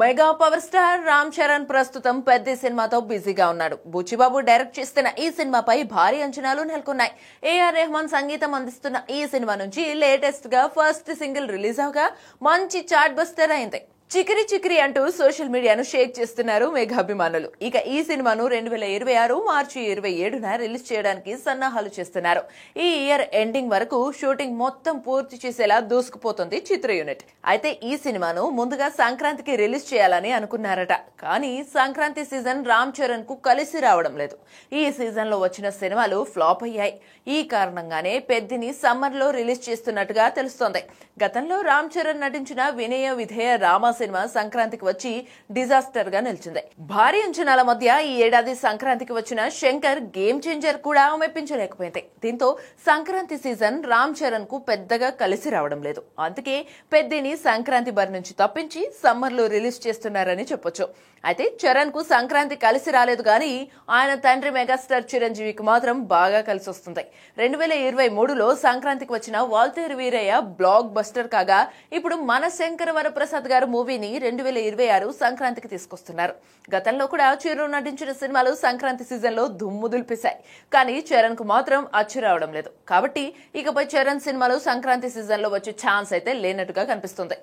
Mega power star Ram Charan ప్రస్తుతం పెద్ద సినిమాతో బిజీగా ఉన్నాడు. బుచ్చిబాబు డైరెక్ట్ చేస్తున్న ఈ సినిమాపై భారీ అంచనాలు నెలకొన్నాయి. ఏఆర్ రెహమాన్ సంగీతం అందిస్తున్న ఈ సినిమా నుంచి లేటెస్ట్ గా ఫస్ట్ సింగిల్ రిలీజ్ అవగా మంచి చాట్ బస్టర్ అయింది. చికిరి చికిరి అంటూ సోషల్ మీడియాను షేక్ చేస్తున్నారు మెగా అభిమానులు. ఇక ఈ సినిమాను 2026 మార్చి 27న రిలీజ్ చేయడానికి సన్నాహాలు చేస్తున్నారు. ఈ ఇయర్ ఎండింగ్ వరకు షూటింగ్ మొత్తం పూర్తి చేసేలా దూసుకుపోతుంది చిత్ర యూనిట్. అయితే ఈ సినిమాను ముందుగా సంక్రాంతికి రిలీజ్ చేయాలని అనుకున్నారట. కానీ సంక్రాంతి సీజన్ రామ్ చరణ్ కు కలిసి రావడం లేదు. ఈ సీజన్ లో వచ్చిన సినిమాలు ఫ్లాప్ అయ్యాయి. ఈ కారణంగానే పెద్దిని సమ్మర్ లో రిలీజ్ చేస్తున్నట్టుగా తెలుస్తోంది. గతంలో రామ్ చరణ్ నటించిన వినయ విధేయ రామ సినిమా సంక్రాంతికి వచ్చి డిజాస్టర్ గా నిలిచింది. భారీ అంచనాల మధ్య ఈ ఏడాది సంక్రాంతికి వచ్చిన శంకర్ గేమ్ చేంజర్ కూడా మెప్పించలేకపోయింది. దీంతో సంక్రాంతి సీజన్ రామ్ చరణ్ కు పెద్దగా కలిసి రావడం లేదు. అందుకే పెద్దిని సంక్రాంతి బరి నుంచి తప్పించి సమ్మర్ లో రిలీజ్ చేస్తున్నారని చెప్పొచ్చు. అయితే చరణ్ కు సంక్రాంతి కలిసి రాలేదు గానీ ఆయన తండ్రి మెగాస్టార్ చిరంజీవికి మాత్రం బాగా కలిసి వస్తుంది. 2023లో సంక్రాంతికి వచ్చిన వాల్తేరు వీరయ్య బ్లాక్ బస్టర్ కాగా ఇప్పుడు మన శంకర వరప్రసాద్ గారు మూవీని 2026 సంక్రాంతికి తీసుకొస్తున్నారు. గతంలో కూడా చిరు నటించిన సినిమాలు సంక్రాంతి సీజన్ లో దుమ్ము దులిపేశాయి. కానీ చరణ్ కు మాత్రం అచ్చు రావడం లేదు. కాబట్టి ఇకపై చరణ్ సినిమాలు సంక్రాంతి సీజన్ లో వచ్చే ఛాన్స్ అయితే లేనట్టుగా కనిపిస్తుంది.